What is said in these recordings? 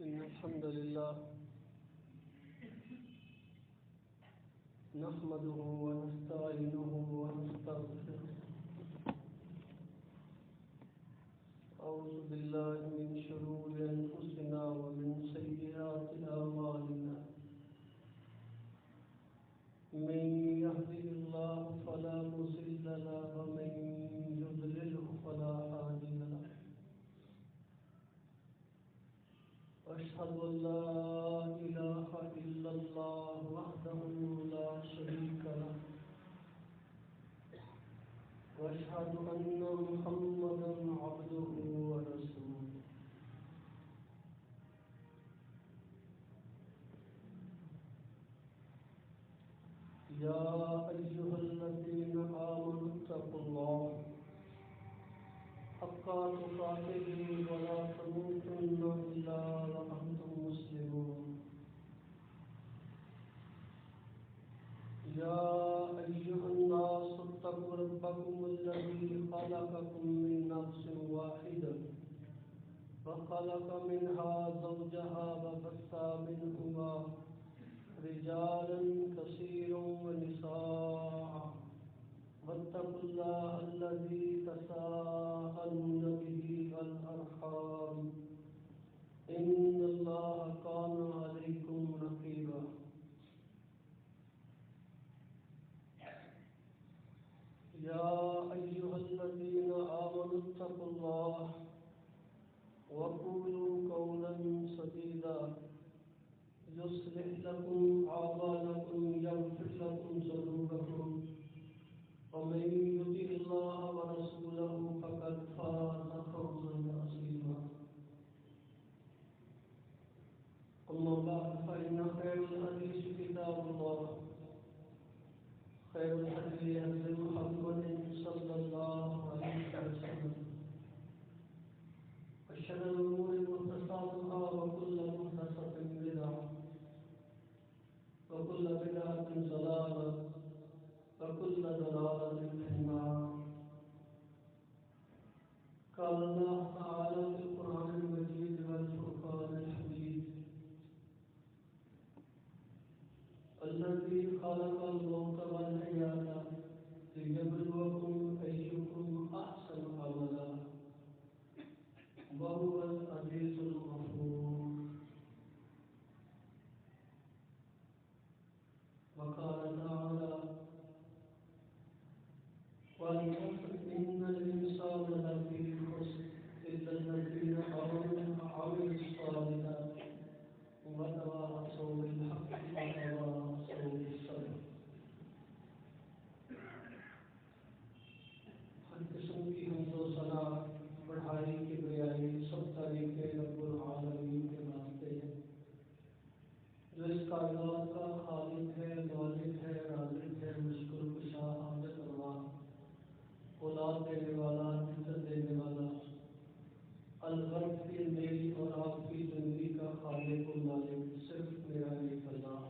إن الحمد لله نحمده ونستعينه ونستغفره. أعوذ بالله من شرور أنفسنا ومن سيئات أعمالنا. من يهده الله فلا مضل له ومن يضلله فلا هادي له. أشهد أن لا إله إلا الله وحده لا شريك له وأشهد أن محمدا عبده ورسوله. يا أيها الذين آمنوا اتقوا الله حق تقاته ولا تموتن إلا وأنتم مسلمون. يا أيها الناس اتقوا ربكم الذي خلقكم من نفس واحدة وخلق منها زوجها وبث منهما رجالا كثيرا ونساء واتقوا الله الذي تساءلون به والأرحام إن الله كان عليكم رقيبا. يا أيها الذين آمنوا اتقوا الله وقولوا قولا سديدا يصلح لكم أعمالكم يغفر لكم ذنوبكم ومن يطع الله ورسوله فقد فاز فوزا عظيما. أما بعد فإن خير الحديث كتاب الله خير الهدي هدي محمد صلى الله عليه وسلم وشر الأمور محدثاتها وكل محدثة بدعة وكل بدعة ضلالة وكل ضلالة في النار. قال الله تعالى في القرآن المجيد والفرقان الحميد الذي خلق الموت والحياة ليبلوكم أيكم أحسن عملا وهو العزيز الغفور. وقال تعالى والعصر إن الإنسان لفي خسر إلا الذين آمنوا وعملوا الصالحات وتواصوا بالحق وتواصوا بالصبر. ہر قسم کی حمد و ثنا بڑھائی کی بیائی سب طریقے رب العالمین کے واسطے ہیں جو اس کائنات کا خالق ہے، مالک ہے، رازق ہے، مشکل کشا، حاجت روا، اولاد دینے والا، عزت دینے والا، الغرب کی میری اور آپ کی زندگی کا خالق و مالک صرف میرا ایک اللہ.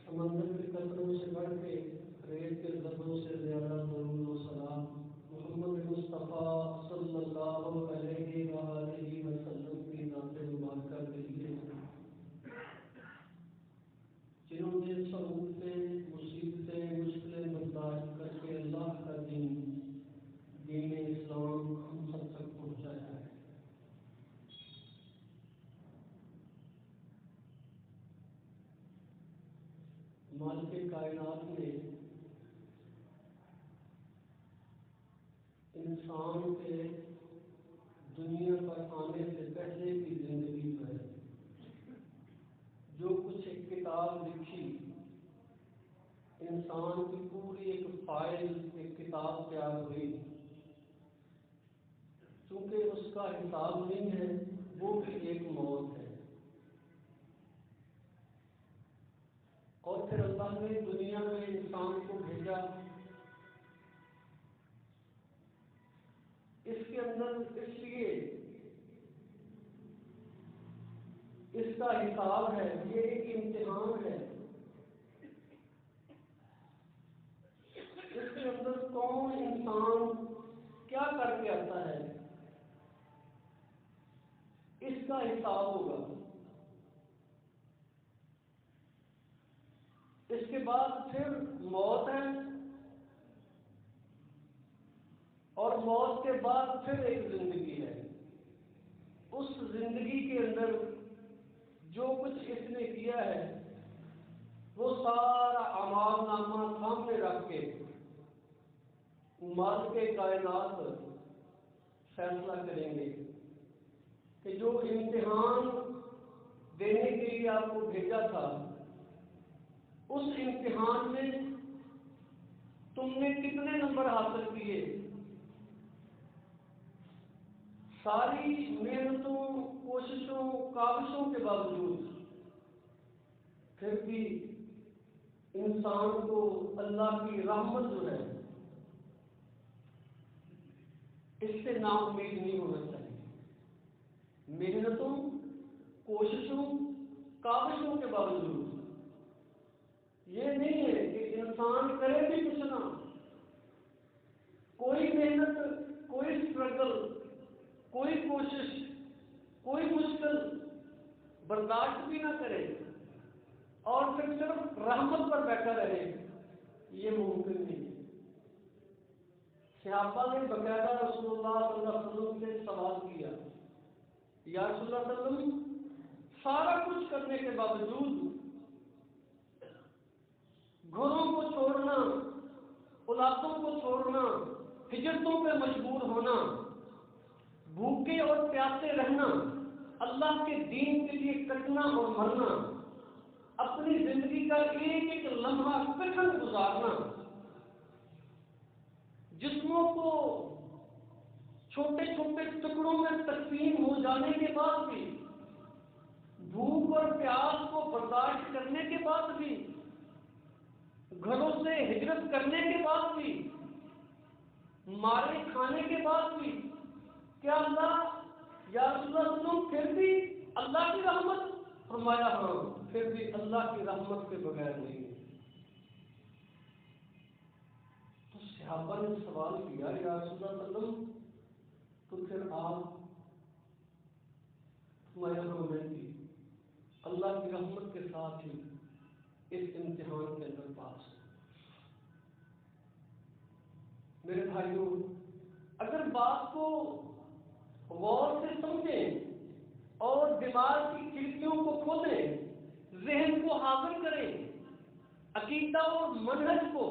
سمندر کے قطروں سے بڑھ کے ریت کے ذروں سے زیادہ درود و سلام محمد مصطفیٰ صلی اللہ علیہ وآلہ وسلم کی ذات مبارکہ کے لیے جنہوں نے سہولتیں، مصیبتیں، مشکلیں برداشت کر کے اللہ کا دین اسلام ہم سب تک پہنچایا ہے. مالک کائنات نے انسان کے دنیا پر آنے سے پہلے کی زندگی پر جو کچھ ایک کتاب لکھی، انسان کی پوری ایک فائل، ایک کتاب تیار ہوئی. چونکہ اس کا حساب نہیں ہے، وہ بھی ایک موت ہے. اور پھر اللہ نے دنیا میں انسان کو بھیجا. اس کے اندر اس لیے اس کا حساب ہے، یہ ایک امتحان ہے. اس کے اندر کون انسان کیا کر کے آتا ہے، حساب ہوگا۔ اس کے بعد پھر موت ہے، اور موت کے بعد پھر ایک زندگی ہے۔ اس زندگی کے اندر جو کچھ اس نے کیا ہے وہ سارا اعمال نامہ سامنے رکھ کے مالک کائنات فیصلہ کریں گے کہ جو امتحان دینے کے لیے آپ کو بھیجا تھا، اس امتحان میں تم نے کتنے نمبر حاصل کیے۔ ساری محنتوں، کوششوں، کاوشوں کے باوجود پھر بھی انسان کو اللہ کی رحمت جو ہے اس سے نا امید نہیں ہونا چاہیے۔ محنتوں، کوششوں، کاوشوں کے باوجود یہ نہیں ہے کہ انسان کرے بھی کچھ نہ، کوئی محنت، کوئی اسٹرگل، کوئی کوشش، کوئی مشکل برداشت بھی نہ کرے اور پھر صرف رحمت پر بیٹھا رہے، یہ ممکن نہیں ہے۔ صحابہ نے باقاعدہ رسول اللہ صلی اللہ علیہ وسلم سے سوال کیا، یا رسول اللہ صلی اللہ علیہ وسلم، سارا کچھ کرنے کے باوجود گھروں کو چھوڑنا، اولادوں کو چھوڑنا، ہجرتوں پہ مجبور ہونا، بھوکے اور پیاسے رہنا، اللہ کے دین کے لیے کٹنا اور مرنا، اپنی زندگی کا ایک ایک لمحہ کٹھن گزارنا، جسموں کو چھوٹے چھوٹے ٹکڑوں میں تقسیم ہو جانے کے بعد بھی، بھوک اور پیاس کو برداشت کرنے کے بعد بھی، گھروں سے ہجرت کرنے کے بعد بھی، مارے کھانے کے بعد بھی، کیا اللہ یا رسول اللہ تم پھر بھی اللہ کی رحمت؟ فرمایا ہاں، پھر بھی اللہ کی رحمت کے بغیر نہیں۔ تو صحابہ نے سوال کیا، یا رسول اللہ صلی اللہ علیہ وسلم، تو پھر آپ فرمایا اللہ کی رحمت کے ساتھ ہی اس امتحان کے اندر پاس ہو۔ میرے بھائیوں، اگر بات کو غور سے سمجھیں اور دماغ کی کھڑکیوں کو کھولیں، ذہن کو حاضر کریں، عقیدہ اور منہج کو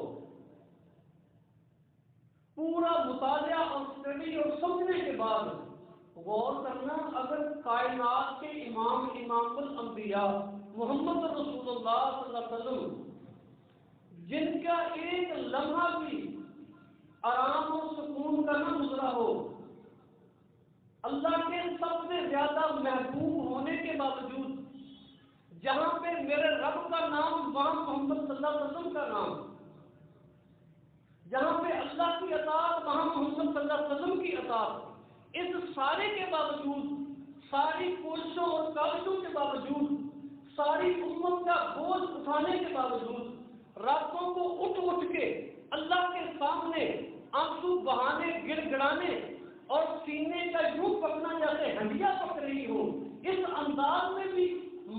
پورا مطالعہ اور اسٹڈی اور سمجھنے کے بعد غور کرنا، اگر کائنات کے امام الانبیاء محمد رسول اللہ صلی اللہ علیہ وسلم، جن کا ایک لمحہ بھی آرام اور سکون کا نہ گزرا ہو، اللہ کے سب سے زیادہ محبوب ہونے کے باوجود جہاں پہ میرے رب کا نام وہاں محمد صلی اللہ علیہ وسلم کا نام، جہاں پہ اللہ کی اطاعت وہاں محمد صلی اللہ علیہ وسلم کی اطاعت، اس سارے کے باوجود، ساری کوششوں اور کاوشوں کے باوجود، ساری امت کا بوجھ اٹھانے کے باوجود، راتوں کو اٹھ اٹھ کے اللہ کے سامنے آنسو بہانے، گڑ گڑانے اور سینے کا یوں پکنا جیسے ہنڈیا پک رہی ہو، اس انداز میں بھی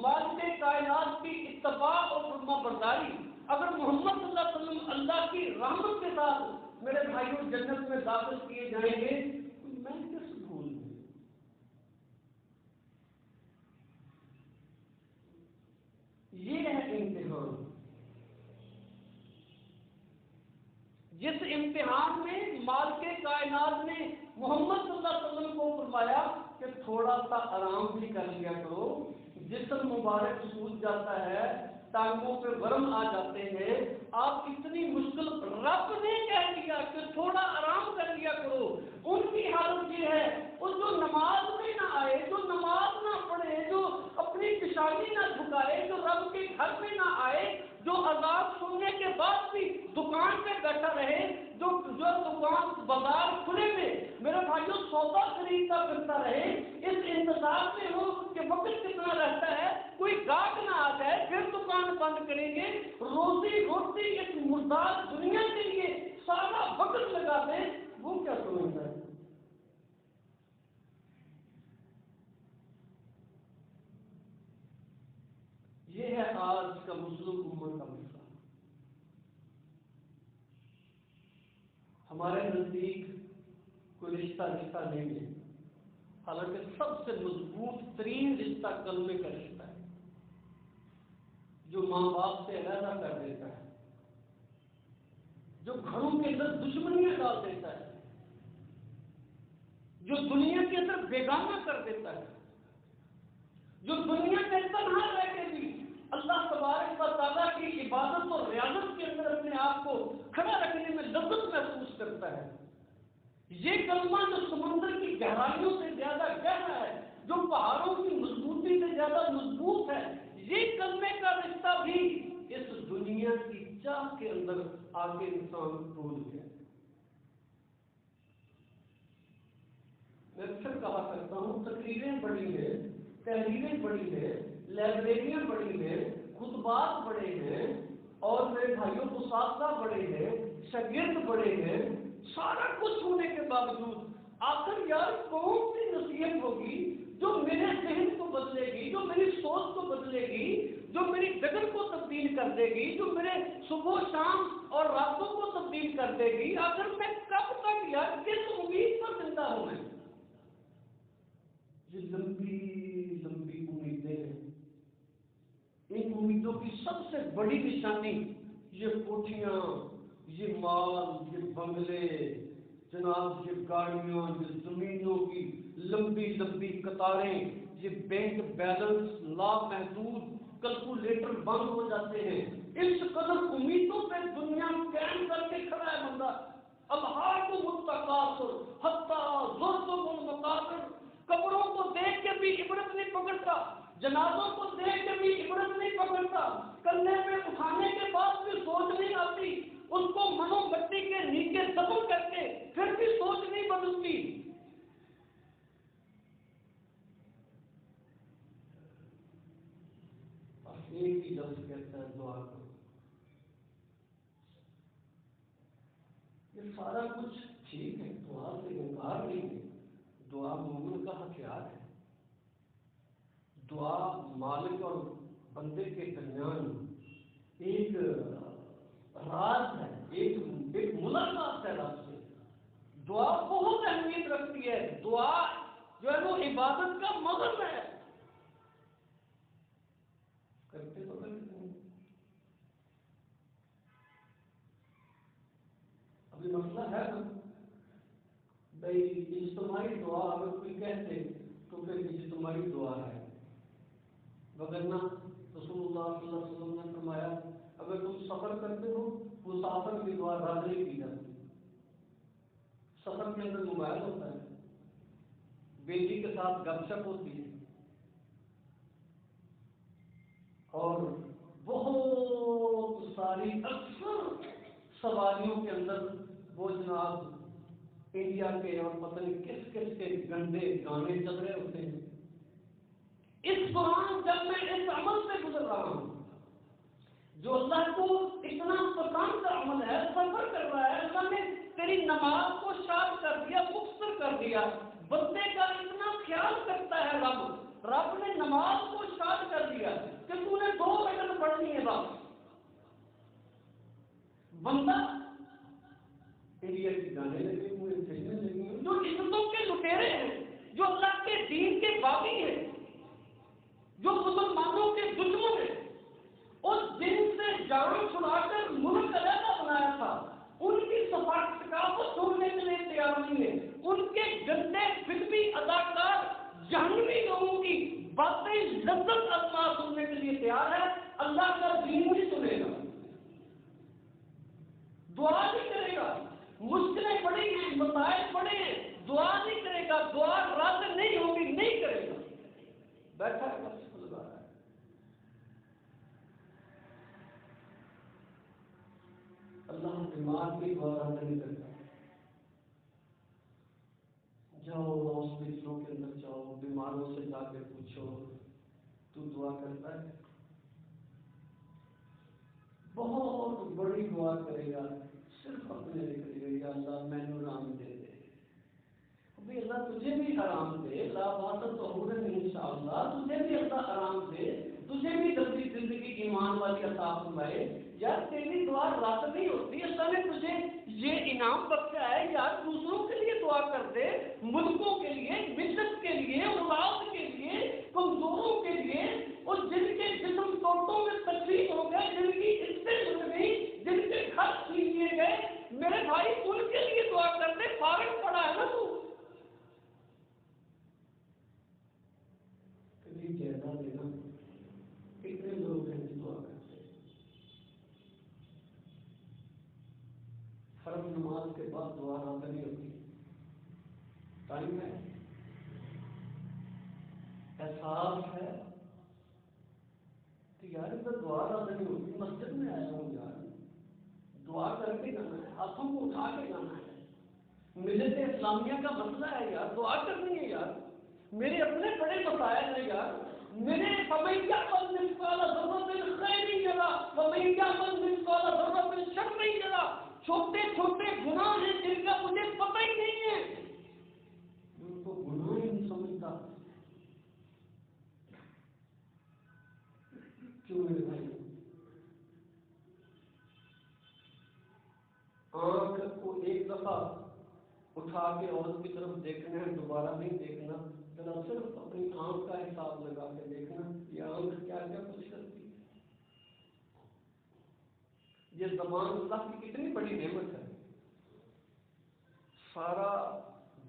مالک کائنات کی اتباع اور فرما برداری، اگر محمد صلی اللہ علیہ وسلم اللہ کی رحمت کے ساتھ میرے بھائیوں جنت میں داخل کیے جائیں گے، تو میں کس بھول میں؟ یہ ہے امتحان، جس امتحان میں مالک کائنات نے محمد صلی اللہ علیہ وسلم کو فرمایا کہ تھوڑا سا آرام بھی کر لیا کرو، جسم مبارک سوج جاتا ہے، ٹانگوں پہ ورم آ جاتے ہیں، آپ اتنی مشکل، رب نے کہہ دیا کہ تھوڑا آرام کر لیا کرو۔ ان کی حالت یہ ہے، وہ جو نماز میں نہ آئے، جو نماز نہ پڑھے، جو اپنی پیشانی نہ جھکائے، جو رب کے گھر میں نہ آئے، جو عذاب سننے کے بعد بھی دکان پہ بیٹھا رہے، جو دکان بازار کھلے میں میرے بھائیوں سودا خریدتا پھرتا رہے، اس انتظار میں ہو کہ وقت کتنا رہتا ہے، کوئی گاہک نہ آ جائے، پھر دکان بند کریں گے، روزی روٹی اس مردار دنیا کے لیے سارا وقت لگا دیں، وہ کیا سمجھتا ہے؟ کا مسلم امت کا مسئلہ. ہمارے نزدیک کوئی رشتہ نہیں ہے، حالانکہ سب سے مضبوط ترین رشتہ کلمے کا رشتہ ہے، جو ماں باپ سے علیحدہ کر دیتا ہے، جو گھروں کے اندر دشمنیاں ڈال دیتا ہے، جو دنیا کے اندر بیگانہ کر دیتا ہے، جو دنیا میں تنہا رہ کے بھی اللہ تبارک و تعالیٰ کی عبادت اور ریاضت کے اندر اپنے آپ کو کھڑا رکھنے میں لذت محسوس کرتا ہے. یہ کلمہ جو سمندر کی گہرائیوں سے زیادہ گہرا ہے، جو پہاڑوں کی مضبوطی سے زیادہ مضبوط ہے، یہ کلمے کا رشتہ بھی اس دنیا کی چاہ کے اندر آگے انسان ڈول گیا. میں اکثر کہا کرتا ہوں، تقریریں بڑی ہیں، تحریریں بڑی ہیں، لائبریریاں بڑی ہیں، خطبات بڑے ہیں، اور میرے بھائیوں اساتذہ بڑے ہیں، شاگرد بڑے ہیں، سارا کچھ ہونے کے باوجود آخر یار کون سی نصیحت ہوگی جو میرے ذہن کو بدلے گی، جو میری سوچ کو بدلے گی، جو میری جگہ کو تبدیل کر دے گی، جو میرے صبح شام اور راتوں کو تبدیل کر دے گی. آخر میں کب تک یار کس امید پر زندہ ہوں میں؟ یہ لمبی لمبی امیدیں ہیں. ان امیدوں کی سب سے بڑی نشانی یہ کوٹھیاں، یہ مال، یہ بنگلے، جناب یہ گاڑیاں، یہ زمینوں کی لمبی لمبی قطاریں، یہ بینک بیلنس لامحدود، کیلکولیٹر بند ہو جاتے ہیں. اس قدر امیدوں پہ دنیا قائم کر کے کھڑا ہے بندہ. الحاق متقاصر حتی زرتم المقابر. قبروں کو دیکھ کے بھی عبرت نہیں پکڑتا، جنازوں کو دیکھ کے بھی عبرت نہیں پکڑتا، کندھے پہ اٹھانے کے بعد بھی سوچ نہیں آتی، اس کو منو مٹی کے نیچے دفن کر کے پھر بھی سوچ نہیں بدلتی. ایک ہی لفظ کہتا ہے دعا کرو. یہ سارا کچھ ٹھیک ہے، دعا سے انکار نہیں ہے، دعا مومن کا ہتھیار ہے. دعا مالک اور بندے کے درمیان ایک راز ہے، ایک ملاقات ہے رب سے. دعا بہت اہمیت رکھتی ہے. دعا جو ہے وہ عبادت کا مغز ہے. کرتے تو ابھی مسئلہ ہے نا بھائی، اجتماعی دعا اگر کوئی کہتے تو پھر اجتماعی دعا ہے، وگرنہ رسول اللہ صلی اللہ علیہ وسلم نے فرمایا اگر تم سفر کرتے ہو مسافر کی دعا رد نہیں کی جاتی. سفر کے اندر موبائل ہوتا ہے، بیٹی کے ساتھ گپ شپ ہوتی ہے، اور بہت ساری اکثر سواریوں کے اندر وہ جناب انڈیا کے اور پتہ نہیں کس کس کے گندے گانے چل رہے ہوتے ہیں. اس دوران جب میں اس عمل سے گزر رہا ہوں جو اللہ کو اتنا پسند کا عمل ہے، سفر کر رہا ہے، اللہ نے تیری نماز کو شاد کر دیا، مختصر کر دیا. بندے کا اتنا خیال کرتا ہے رب نے نماز کو شاد کر دیا کہ تو نے 2 رکعت پڑھنی ہے. بس بندہ انڈیا کے گانے لگے ہوئے، فلمیں لگی ہوئی، جو عزتوں کے لٹیرے ہیں، جو اللہ کے دین کے باغی ہیں، جو مسلمانوں کے دشمن ہیں، اس دن سے جان چھڑا کر ملک علیحدہ بنایا تھا، ان کی ثقافت چھوڑنے کے لیے تیار نہیں ہے. ان کے گندے فلمی اداکار جہنمی لوگوں کی باتیں لذت الفاظ سننے کے لیے تیار ہے. اللہ کا دین نہیں سنے گا، دعا نہیں کرے گا. مشکلیں پڑی ہیں، مسائل پڑے ہیں، دعا نہیں کرے گا، دعا رد نہیں ہوگی، نہیں کرے گا. بیٹھا ہے لفظ لگا رہا ہے. اللہ دماغ کی دعا رد نہیں کرتا. جاؤ ہاسپٹلوں کے اندر جاؤ، بیماروں سے جا کے پوچھو تو دعا کرتا ہے؟ بہت بڑی دعا کرے گا، صرف اپنے لیے کرے گا، یا اللہ میں نے آرام دے دے. ابھی اللہ تجھے بھی آرام دے، لا بات تو ہو رہی انشاءاللہ، تجھے بھی اللہ آرام دے، تجھے بھی جلدی زندگی ایمان والی عطا فرمائے. یار تیری دعا رد نہیں ہوتی. اللہ نے تجھے یہ انعام بخشا ہے یار, دوسروں کے لیے دعا کر دے, ملکوں کے لیے, ملت کے لیے, اولاد کے لیے, کمزوروں کے لیے, اور جن کے جسم ٹوٹوں میں تکلیف ہو گئے, جن کی عزتیں اڑ گئی, جن کے گھر چھین لیے گئے, میرے بھائی ان کے لیے دعا کر دے. فارغ پڑا ہے نا تو. کبھی جیسا دینا کتنے لوگ ہیں جو دعا کرتے ہیں. فرض نماز کے بعد دعا رد نہیں ہوتی. ٹائم ہے, احساس ہے کہ یار ادھر دعا رد نہیں ہوتی. مسجد میں آیا ہوں یار, دعا کر کے جانا ہے, ہاتھوں کو اٹھا کے جانا ہے. ملت اسلامیہ کا مسئلہ ہے یار, دعا کرنی ہے یار. میرے اپنے بڑے مسائل ہیں یار. میرے فمن یعمل مثقال ذرۃ خیر یرہ ومن یعمل مثقال ذرۃ شر یرہ. چھوٹے چھوٹے گناہ ہیں جن کا مجھے پتہ ہی نہیں ہے. ان کو گناہ ہی نہیں سمجھتا. کیوں میرے بھائی؟ آنکھ کو ایک دفعہ اٹھا کے عورت کی طرف دیکھنا ہے, دوبارہ نہیں دیکھنا. ذرا صرف اپنی آنکھ کا حساب لگا کے دیکھنا یہ آنکھ کیا کیا کچھ کرتی ہے. یہ زبان اللہ کی کتنی بڑی نعمت ہے. سارا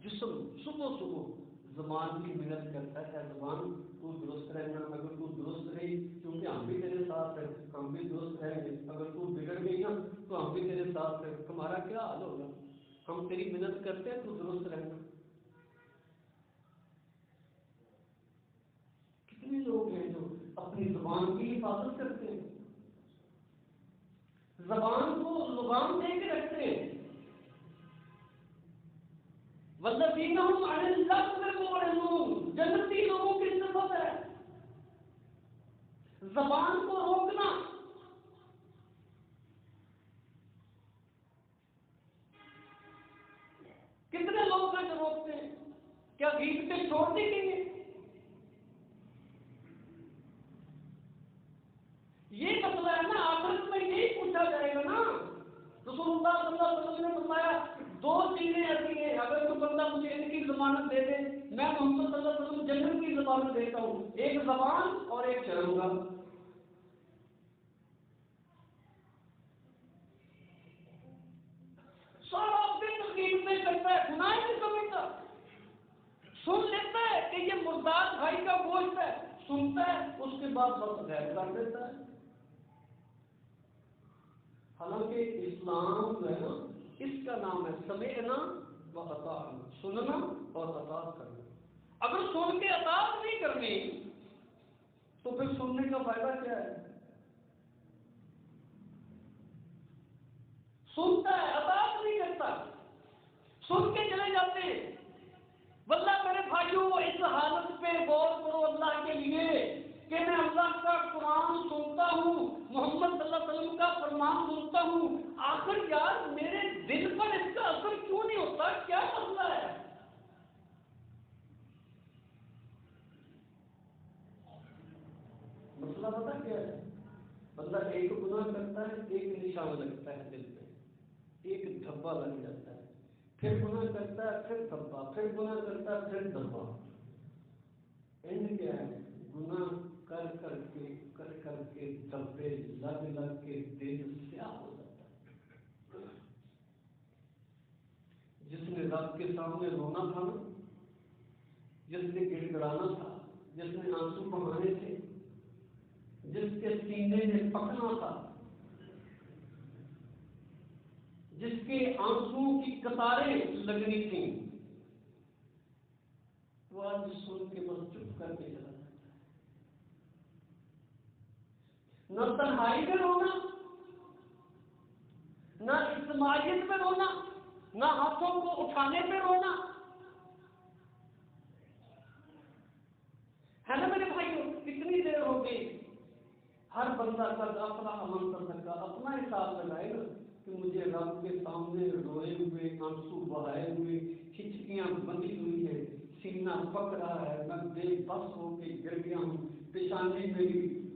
جسم صبح صبح زبان کی محنت کرتا ہے. زبان تو درست رہنا, اگر تو درست رہی کیونکہ ہم بھی تیرے ساتھ ہیں, ہم بھی درست رہیں گے. اگر تو بگڑ گئی نا تو ہم بھی تیرے ساتھ ہیں, تمہارا کیا حال ہوگا. ہم تیری محنت کرتے ہیں, تو درست رہنا. کتنے لوگ ہیں جو اپنی زبان کی حفاظت کرتے ہیں, زبان کو لگام دے کے رکھتے ہیں. والذین هم عن اللغو معرضون, جنتی لوگوں کی صفت ہے زبان کو روکنا. کتنے لوگ ہیں جو روکتے ہیں؟ کیا غیبتیں چھوڑ دی گئی ہیں؟ یہ مسئلہ ہے نا. آخرت میں یہی پوچھا جائے گا نا. رسول اللہ صلی اللہ علیہ وسلم نے فرمایا دو چیزیں ایسی ہیں, اگر کوئی بندہ مجھے ان کی ضمانت دے دے, میں محمد صلی اللہ علیہ وسلم جنت کی ضمانت دیتا ہوں. ایک زبان اور ایک شرمگاہ. سارا دن تقریر میں کرتا ہے, گناہ نہیں سمجھتا. سن لیتا ہے کہ یہ مرداد بھائی کا گوشت ہے, سنتا ہے, اس کے بعد بس غیر کر دیتا ہے. حالانکہ اسلام جو ہے نا, اس کا نام ہے سمعنا و اطعنا, سننا اور اطاعت کرنا. اگر سن کے اطاعت نہیں کرنی تو پھر سننے کا فائدہ کیا ہے؟ سنتا ہے, اطاعت نہیں کرتا, سن کے چلے جاتے ہیں. واللہ میرے بھائیوں اس حالت پہ غور کرو اللہ کے لیے کہ میں اللہ کا قرآن سنتا ہوں, محمد صلی اللہ علیہ وسلم کا فرمان سنتا ہوں, آخر یار میرے دل پر اس کا اثر کیوں نہیں ہوتا؟ کیا مسئلہ ہے؟ مسئلہ پتہ کیا ہے؟ بندہ ایک گناہ کرتا ہے, ایک نشان لگتا ہے دل پہ, ایک دھبا لگ جاتا ہے. پھر گناہ کرتا ہے, پھر دھبا, پھر گناہ کرتا ہے, پھر دھبا. اینڈ کیا ہے؟ گناہ کر کر کے دھبے لگ لگ کے دل سیاہ ہو جاتا ہے. جس نے رب کے سامنے رونا تھا نا, جس نے گڑ گڑانا تھا, جس نے آنسو بہانے تھے, جس کے سینے میں پکنا تھا, جس کے آنسو کی قطاریں لگنی تھیں, وہ آج سن کے بس چپ کر کے چلا جاتا ہے. نہ تنہائی میں رونا, نہ اجتماعیت میں رونا, نہ ہاتھوں کو اٹھانے پہ رونا ہے نا میرے بھائیوں. کتنی دیر ہو گئی, ہر بندہ کا اپنا عمل کر سکتا, اپنا حساب لگائے نا کہ مجھے رب کے سامنے روئے ہوئے, آنسو بہائے ہوئے, کھچکیاں بندی ہوئی ہے, سینہ پک رہا ہے, میں بے بس ہو کے گر گیا ہوں, پیشانی میری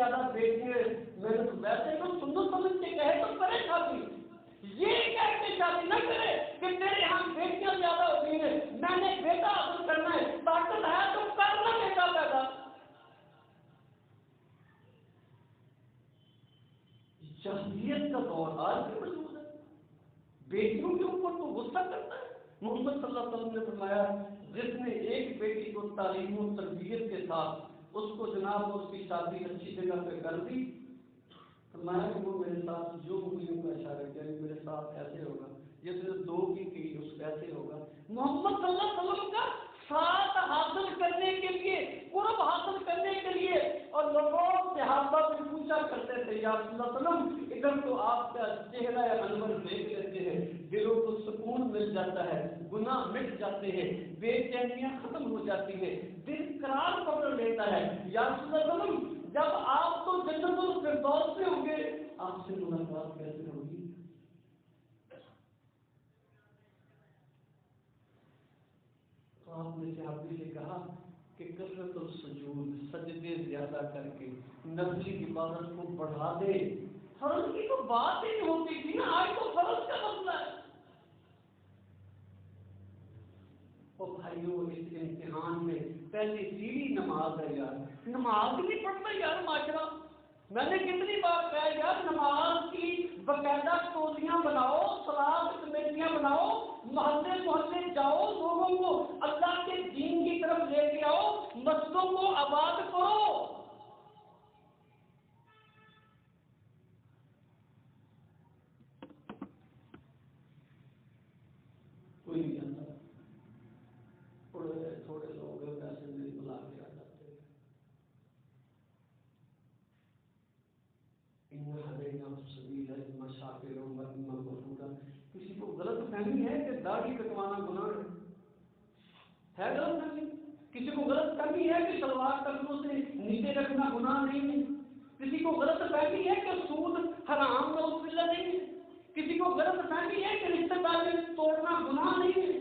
زیادہ بیٹیاں میں نے ویسے تو سنت سمجھ کے کہے تو کرے شادی، یہ کہہ کے شادی نہ کرے کہ تیرے یہاں بیٹیاں زیادہ ہوتی ہیں، میں نے بیٹا حاصل کرنا ہے، طاقت ہے تو کرنا بیٹا پیدا۔ جاہلیت کا دور آج بھی موجود ہے، بیٹیوں کے اوپر تو غصہ کرتا ہے۔ محمد صلی اللہ علیہ وسلم نے فرمایا جس نے ایک بیٹی کو تعلیم و تربیت کے ساتھ اس کو جناب اس کی شادی اچھی جگہ پہ کر دی، فرمایا کہ وہ میرے ساتھ جو انگلیوں کا اشارہ کیا میرے ساتھ ایسے ہوگا، جس نے دو کی اس کو ایسے ہوگا۔ محمد صلی اللہ علیہ وسلم کا ساتھ حاصل کرنے کے لیے، قرب حاصل کرنے کے لیے، اور لوگوں صحابہ سے پوچھا کرتے تھے یا رسول اللہ صلی اللہ علیہ وسلم ادھر تو آپ کا چہرہ انور دیکھ لیتے ہیں، دلوں کو سکون مل جاتا ہے، گناہ مٹ جاتے ہیں، بے چینیاں ختم ہو جاتی ہیں، دل قرار پکڑ لیتا ہے۔ یا رسول اللہ صلی اللہ علیہ وسلم جب آپ تو جنت الفردوس میں ہوں گے، آپ سے ملاقات کیسے ہوگی؟ تو آپ نے صحابی سے کہا کہ کثرت السجود، سجدے زیادہ کر کے نفلی عبادت کو بڑھا دے۔ فرض کی تو بات ہی نہیں ہوتی تھی نا، آج تو فرض کا مسئلہ ہے۔ اور بھائیوں اس امتحان میں پہلی سیڑھی نماز ہے یار، نماز ہی نہیں پڑھتا یار معاشرہ۔ میں نے کتنی بار کہا یار نماز کی باقاعدہ ٹولیاں بناؤ، صلاح کمیٹیاں بناؤ، محلے محلے جاؤ، لوگوں کو اللہ کے دین کی طرف لے کے آؤ، مسجدوں کو آباد کرو۔ کوئی نہیں جانتا، تھوڑے لوگ پیسے نہیں بلا کے آ جاتے ہیں۔ کسی کو غلط فہمی ہے کہ داڑھی کٹوانا گناہ ہے غلط فہمی؟ کسی کو غلط فہمی ہے کہ شلوار ٹخنوں سے نیچے رکھنا گناہ نہیں ہے؟ کسی کو غلط فہمی ہے کہ سود حرام نہیں ہے؟ کسی کو غلط فہمی ہے کہ رشتے داری توڑنا گناہ نہیں ہے؟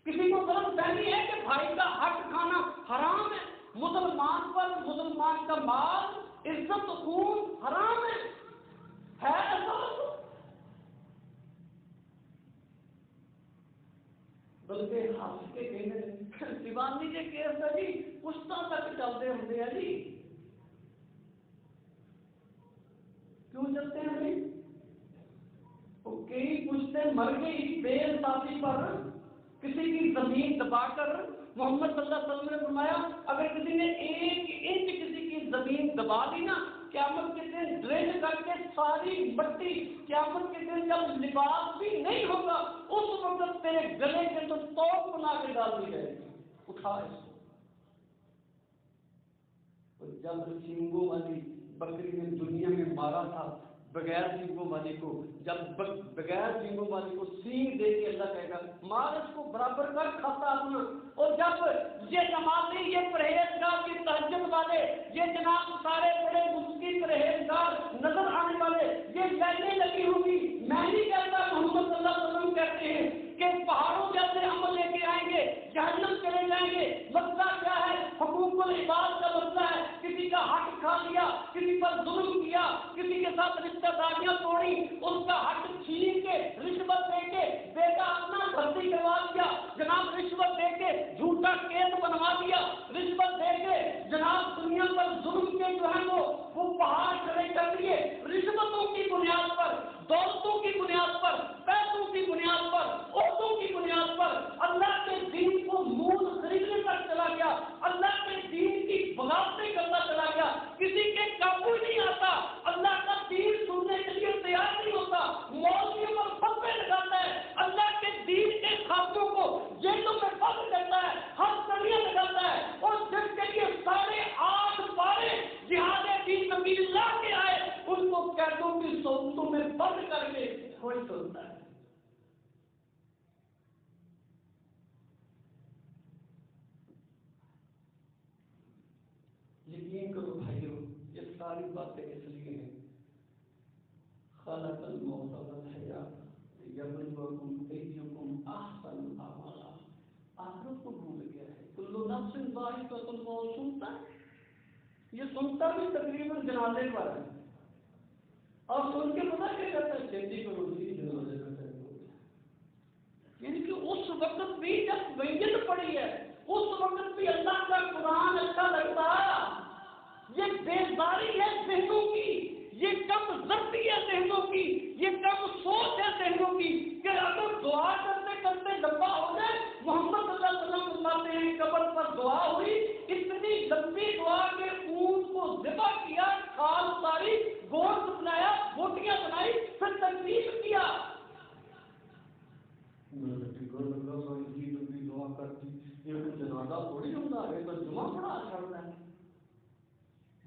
کسی کو غلط فہمی ہے کہ بھائی کا حق کھانا حرام ہے؟ مسلمان پر مسلمان کا مال عزت خون حرام ہے ایسا؟ بلکہ حاصل کے کہنے دیوانی کے کیس ہے جی، پشتہ تک چلتے ہوتے ہیں جی۔ کیوں چلتے ہیں جی؟ وہ کئی پشتے مر گئی بے انصافی پر، کسی کی زمین دبا کر۔ محمد صلی اللہ علیہ وسلم نے فرمایا اگر کسی نے 1 انچ کسی کی زمین دبا دی نا، قیامت کے دن ڈرین کر کے ساری مٹی، قیامت کے دن جب لباس بھی نہیں ہوگا اس وقت تیرے گلے کے تو توپ بنا کے ڈال دی جائے گی، اٹھا اس کو۔ جب سینگوں والی بکری نے دنیا میں مارا تھا بغیر سینگوں والی کو، جب بغیر سینگوں والی کو سینگ دے کے اللہ کہے گا مار اس کو برابر کر کھاتا اپنا۔ اور جب یہ نمازی، یہ پرہیزگار، یہ تہجد والے، یہ جناب سارے بڑے مسکی پرہیزگار نظر آنے والے یہ لائنیں لگی ہوں گی، میں نہیں کہتا، محمد صلی اللہ علیہ وسلم کہتے ہیں کہ پہاڑوں جیسے عمل لے کے آئیں گے، جہنم چلے جائیں گے۔ مسئلہ کیا ہے؟ حقوق العباد کا مسئلہ ہے، کسی کا حق کھا لیا، کسی پر ظلم کیا، کسی کے ساتھ رشتہ داریاں توڑی، اس کا حق چھین کے رشوت دے کے بیٹا اپنا بھرتی کروا دیا، جناب رشوت دے کے جھوٹا کیس بنوا دیا، رشوت دے کے جناب دنیا پر ظلم کے جو ہے وہ پہاڑ کھڑے کر دیے، رشوتوں کی بنیاد پر، دولتوں کی بنیاد پر، پیسوں کی بنیاد پر، عہدوں کی بنیاد پر اللہ کے دین کو مول خریدنے تک چلا گیا، اللہ کے دین کی بغاوتیں کرتا چلا گیا، کسی کے قابو نہیں آتا، اللہ کا دین سننے کے لیے تیار نہیں ہوتا، مولویوں پر فتوے لگاتا ہے، اللہ کے دین کے خاتموں کو جیلوں میں بند کرتا ہے، ہر سڑیاں لگاتا ہے، اور جس کے لیے 8.5 پارے جہاد فی سبیل اللہ کے آئے ان کو قیدوں کی صورتوں میں بند کر کے کوئی سنتا ہے۔ یقین کرو بھائیو، یہ ساری باتیں اس لیے ہیں خلق الموت والحیات لیبلوکم ایکم احسن عملا۔ آخرت کو بھول گیا ہے، کل نفس ذائقۃ الموت سنتا ہے، یہ سنتا بھی تقریباً جنازے پر ہے، اور سن کے پتا کیا کہتا ہے 33 کروڑ کی جنازے کا ٹائم ہو گیا۔ یعنی کہ اس وقت بھی جب میت پڑی ہے، اس وقت بھی اللہ کا قرآن اچھا لگتا ہے۔ یہ بیداری ہے ذہنوں کی، یہ کم ضبطی ہے ذہنوں کی، یہ کم سوچ ہے ذہنوں کی کہ اگر دعا کرتے کرتے لمبا ہو جائے۔ محمد صلی اللہ علیہ وسلم فرماتے ہیں قبر پر دعا ہوئی، اتنی لمبی دعا کہ اونٹ کو ذبح کیا، کھال اتاری، گوشت بنایا، بوٹیاں بنائی، پھر تکلیف کیا۔ دعا کرتی یہ کوئی جنازہ تھوڑی ہوتا ہے، تو جمعہ پڑھا چھڑنا ہے۔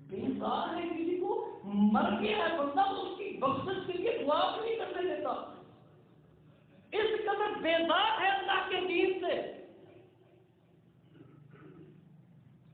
بیزار ہے کسی کو مر گیا ہے بندہ، اس کی بخشش کے لیے دعا بھی نہیں کرنے دیتا۔ اس قدر بیزار ہے اللہ کے دین سے۔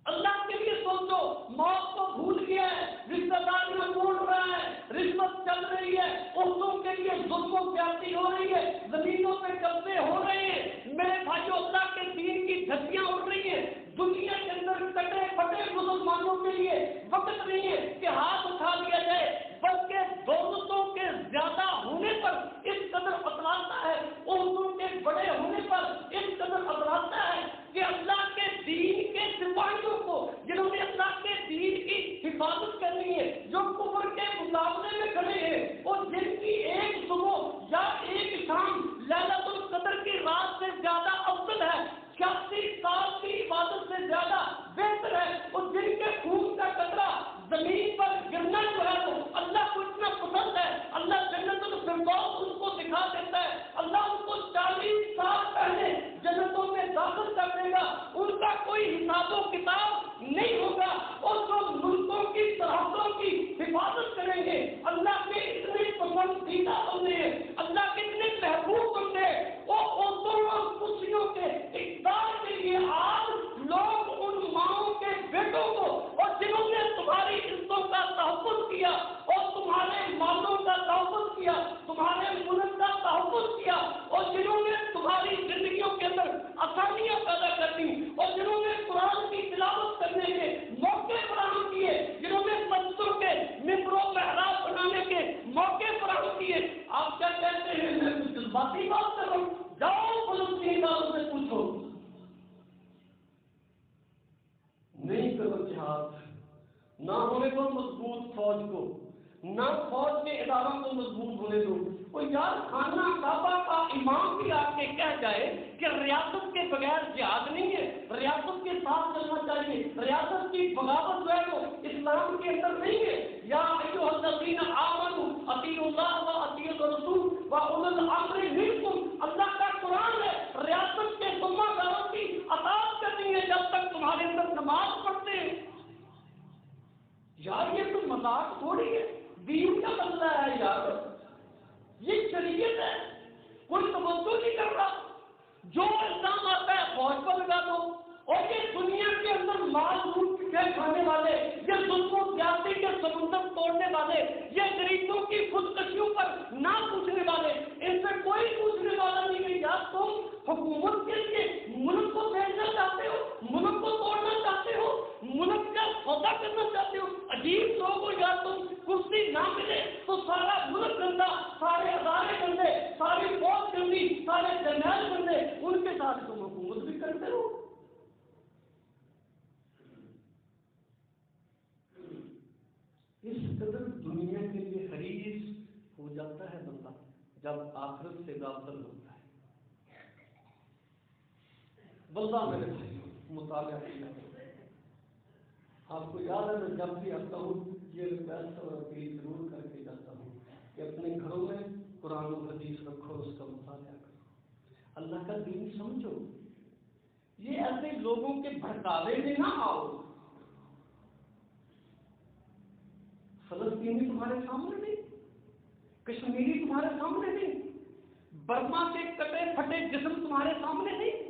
اللہ کے لیے سوچو، موت کو بھول گیا ہے، رشتہ داریاں توڑ رہا ہے، رشوت چل رہی ہے، عورتوں کے لیے ظلم و زیادتی ہو رہی ہے، زمینوں پہ قبضے ہو رہے ہیں۔ میرے بھائیو، اللہ کے دین کی دھجیاں اڑ رہی ہیں۔ دنیا کے اندر کٹے پھٹے مسلمانوں کے لیے وقت نہیں ہے کہ ہاتھ اٹھا لیا جائے، بلکہ دولتوں کے زیادہ ہونے پر اس قدر اتراتا ہے، عورتوں کے بڑے ہونے پر اس قدر اتراتا ہے کہ اللہ کے دین کے سپاہیوں کو، جنہوں نے اللہ کے دین کی حفاظت کرنی ہے، جو کفر کے مقابلے میں کھڑے ہیں، اور جن کی ایک صبح یا ایک شام لیلۃ القدر کی رات سے زیادہ افضل ہے، 86 سال کی عبادت سے زیادہ بہتر ہے، اور جن کے خون کا قطرہ زمین پر گرنا جو ہے وہ اللہ کو اتنا پسند ہے، اللہ جنت الفردوس ان کو دکھا دیتا ہے، اللہ ان کو 40 سال پہلے جنتوں میں داخل کر دے گا، ان کا کوئی حساب و کتاب نہیں ہوگا، اور جو ملکوں کی سرحدوں کی حفاظت کریں گے، اللہ کے اتنے پسندیدہ بندے ہیں، اللہ کے اتنے محبوب بندے ہیں، وہ عورتوں اور کرسیوں کے اقدار کے لیے آج لوگ ان ماؤں کے بیٹوں کو، اور جنہوں نے تمہاری عزتوں کا تحفظ کیا اور تمہارے مالوں کا تحفظ کیا، تمہارے ملک کا تحفظ کیا، اور جنہوں نے تمہاری زندگیوں کے اندر آسانیاں پیدا کر دی، اور جنہوں نے قرآن کی تلاوت کرنے کے موقع فراہم کیے، جنہوں نے مسجدوں کے ممبر و محراب بنانے کے موقع فراہم کیے، آپ کیا کہتے ہیں؟ میں کچھ جذباتی بات کر رہا ہوں؟ جاؤ فلسطین والوں سے پوچھو، نہیں کرو جہاد، نہ ہونے کو مضبوط فوج کو، نہ فوج کے اداروں کو مضبوط ہونے دو۔ اور یار خانہ کعبہ کا امام بھی آ کے کہہ جائے کہ ریاست کے بغیر جہاد نہیں ہے، ریاست کے ساتھ چلنا چاہیے، ریاست کی بغاوت جو ہے وہ اسلام کے اندر نہیں ہے۔ یا ایھا الذین آمنوا اطیعوا اللہ و اطیعوا الرسول و اولی الامر منکم، اللہ کا قرآن ہے، ریاست کے ذمہ داروں کی اطاعت کرنی ہے جب تک تمہارے اندر نماز پڑھتے ہیں۔ یار یہ تو مذاق تھوڑی ہے، دین کا مسئلہ ہے یار، یہ شریعت ہے، کوئی توجہ نہیں کر رہا۔ جو الزام آتا ہے فوج پر لگا دو، اور یہ دنیا کے اندر مال لوٹ کے کھانے والے، یہ ظلم و زیادتی کے سمندر توڑنے والے، یہ غریبوں کی خودکشیوں پر نہ پوچھنے والے، ان سے کوئی پوچھنے والا نہیں ہے۔ یا تم حکومت کے لیے ملک کو بھیجنا چاہتے ہو، ملک کو توڑنا چاہتے ہو، ملک کا سودا کرنا چاہتے ہو، عجیب لوگ ہو۔ یا تم کرسی نہ ملے تو سارا ملک گندا، سارے ادارے گندے، ساری فوج گندی، سارے جرنیل گندے، ان کے ساتھ تم حکومت بھی کرتے ہو۔ اس قدر دنیا کے لیے حریص ہو جاتا ہے بندہ جب آخرت سے غافل ہوتا ہے۔ بندہ میرے بھائی مطالعہ کیا، آپ کو یاد ہے میں جب بھی آتا ہوں یہ ریکویسٹ اور اپیل ضرور کر کے جاتا ہوں کہ اپنے گھروں میں قرآن و حدیث رکھو، اس کا مطالعہ کرو، اللہ کا دین سمجھو، یہ ایسے لوگوں کے بھڑکاوے میں نہ آؤ۔ فلسطینی تمہارے سامنے نہیں، کشمیری تمہارے سامنے نہیں، برما کے کٹے پھٹے جسم تمہارے سامنے نہیں،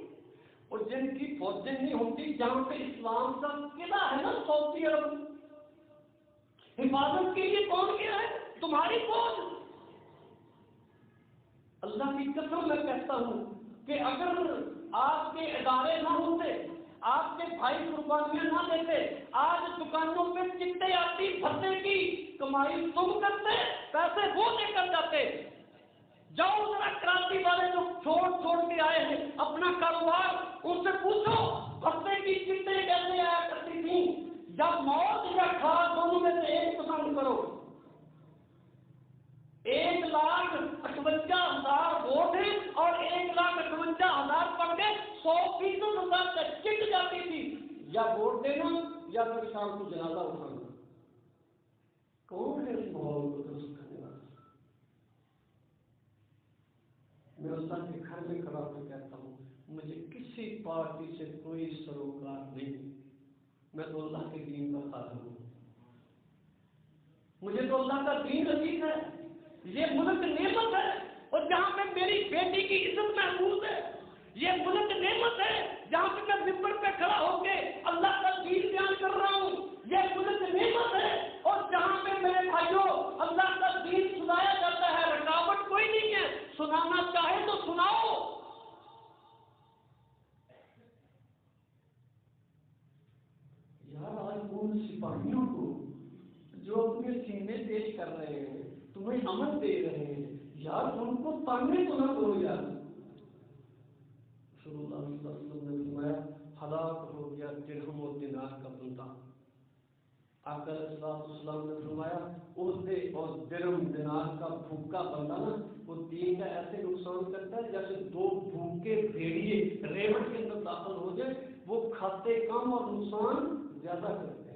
اور جن کی فوجیں نہیں ہوتی، جہاں پہ اسلام کا قلعہ ہے نا سعودی عرب، حفاظت کے لیے کون گیا ہے؟ تمہاری فوج۔ اللہ کی قسم میں کہتا ہوں کہ اگر آپ کے ادارے نہ ہوتے، آپ کے بھائی قربانیاں نہ دیتے، آج دکانوں پہ چٹے آتی بھتے کی کمائی تم کرتے، پیسے وہ لے کر جاتے۔ جاؤ ذرا کراچی والے جو چھوڑ کے آئے ہیں اپنا کاروبار، ان سے پوچھو بھتے کی چٹے کیسے آیا کرتی تھی۔ یا موت یا کھاد دونوں میں سے ایک پسند کرو۔ 1,58,000 ووٹ ہیں اور 1,58,000 پڑھ کے 100% کا چٹ جاتی تھی، یا ووٹ دینا یا پھر شام کو جنازہ اٹھانا۔ کون ہے اس ماحول کو درست کرنے والا؟ میں اللہ کے گھر میں کھڑا ہو کہتا ہوں مجھے کسی پارٹی سے کوئی سروکار نہیں، میں تو اللہ کے دین کا خادم ہوں، مجھے تو اللہ کا دین عزیز ہے۔ یہ ملک نعمت ہے، اور جہاں پہ میری بیٹی کی عزت محفوظ ہے، یہ ملک نعمت ہے جہاں پہ میں ممبر پہ کھڑا ہو کے اللہ کا دین بیان کر رہا ہوں، یہ ملک نعمت ہے، اور جہاں پہ میرے بھائیوں اللہ کا دین سنایا جاتا ہے رکاوٹ کوئی نہیں ہے، سنانا چاہے تو سناؤ۔ یار آج ان سپاہیوں کو جو اپنے سینے پیش کر رہے ہیں، تمہیں امن دے رہے ہیں، یار ان کو تانے تو نہ کرو یار۔ رسول اللہ صلی اللہ علیہ وسلم نے فرمایا ہلاک ہو گیا درہم و دینار کا بندہ۔ آقا علیہ السلام نے فرمایا عہدے اور درہم دینار کا بھوکا بندہ نا، وہ دین کا ایسے نقصان کرتا ہے جیسے 2 بھوکے بھیڑیے ریوڑ کے اندر داخل ہو جائے، وہ کھاتے کم اور نقصان زیادہ کرتے ہیں۔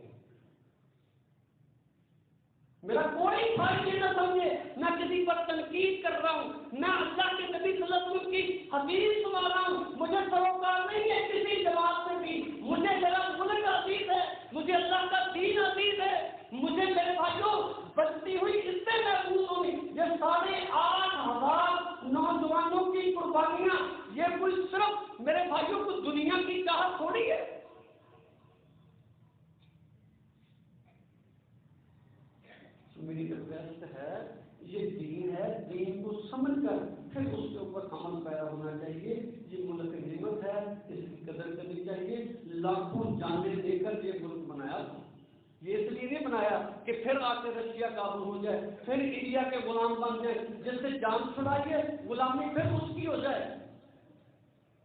میرا کوئی بھائی یہ نہ سمجھے میں کسی پر تنقید کر رہا ہوں، میں اللہ کے نبی صلی اللہ علیہ وسلم کی حدیث سنا رہا ہوں، مجھے سروکار نہیں ہے کسی جماعت سے بھی، مجھے میرا ملک عزیز ہے، مجھے اللہ کا دین عزیز ہے، مجھے میرے بھائیوں بچتی ہوئی اس سے محفوظ ہوئی۔ یہ 8,500 نوجوانوں کی قربانیاں، یہ کوئی صرف میرے بھائیوں کو دنیا کی چاہت تھوڑی ہے۔ میری ریکویسٹ ہے، یہ دین ہے، دین کو سمجھ کر پھر اس کے اوپر عمل پیدا ہونا چاہیے۔ یہ ملک نعمت ہے، اس کی قدر کرنی چاہیے۔ لاکھوں جانیں دے کر یہ ملک بنایا تھا، یہ اس لیے نہیں بنایا کہ پھر آ کے رشیا قابو ہو جائے، پھر انڈیا کے غلام بن جائے، جس سے جان چھڑائیے غلامی پھر اس کی ہو جائے۔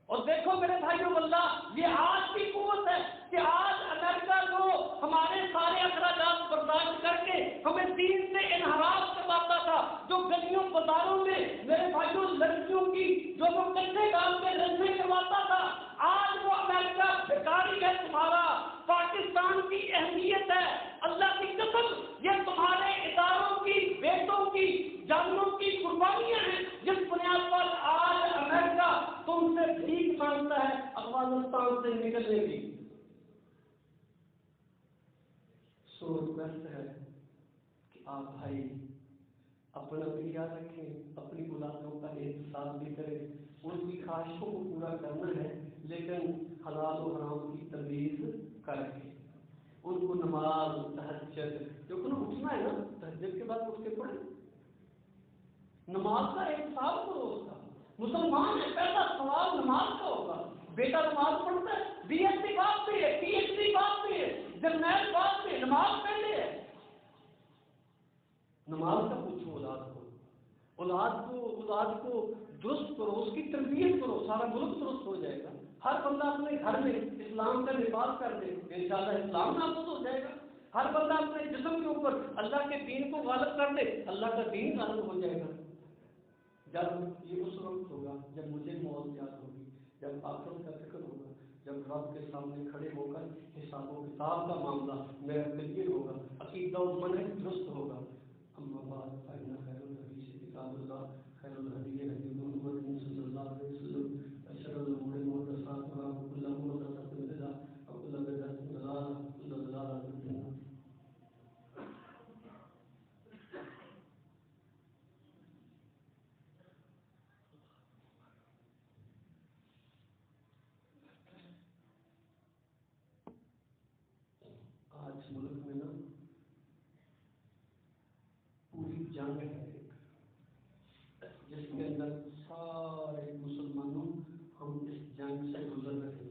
اور دیکھو میرے بھائیوں اللہ، یہ آج کی قوت ہے کہ آج امریکہ کو ہمارے سارے اخراجات برداشت کر کے ہمیں دین سے انحراف کرواتا تھا، جو گلیوں بازاروں میں میرے بھائیوں لڑکیوں کی جو وہ کچھے گال میں رنجیں کرواتا تھا، آج وہ امریکہ بھکاری ہے تمہارا۔ پاکستان کی اہمیت ہے، اللہ کی قسم یہ تمہارے اداروں کی بیٹوں کی جانوں کی قربانیاں ہیں، جس بنیاد پر آج امریکہ تم سے بھیک مانگتا ہے افغانستان سے نکلنے کی۔ سو ریکویسٹ ہے کہ آپ بھائی اپنا بھی یاد رکھیں، اپنی اولادوں کا احتساب بھی کریں، ان کی خواہشوں کو پورا کرنا ہے، لیکن حلال و حرام کی تمیز کر کے ان کو نماز تہجد جو اٹھنا ہے نا، تہجد کے بعد اٹھ کے پڑھیں، نماز کا احتساب کرو اس کا۔ مسلمان ہے، پہلا سوال نماز کا ہوگا۔ بیٹا نماز پڑھتا ہے، بی ایس سی پاس بھی ہے، پی ایچ ڈی پاس بھی ہے، جرنیل پاس بھی ہے، نماز پہلے ہے۔ نماز کا پوچھو اولاد کو درست کرو، اس کی تربیت کرو، سارا ملک درست ہو جائے گا۔ ہر بندہ اپنے گھر میں اسلام کا لباس کر دے، انشاءاللہ اسلام نافذ ہو جائے گا۔ ہر بندہ اپنے جسم کے اوپر اللہ کے دین کو غالب کر دے، اللہ کا دین غالب ہو جائے گا۔ جب یہ اس وقت ہوگا جب مجھے موت یاد ہوگی، جب آخرت کا فکر ہوگا، جب رب کے سامنے کھڑے ہو کر حساب و کتاب کا معاملہ میرا کلیئر ہوگا، عقیدہ و منہج درست ہوگا۔ اما بعد فإن خير الحديث كتاب الله خير الهدي هدي محمد صلى الله عليه وسلم وشر الأمور محدثاتها وكل محدثة بدعة وكل بدعة ضلالة وكل ضلالة في النار۔ آج ملک میں نا پوری جنگ ہے ایک، جس کے اندر سارے مسلمانوں ہم اس جنگ سے گزر رہے ہیں۔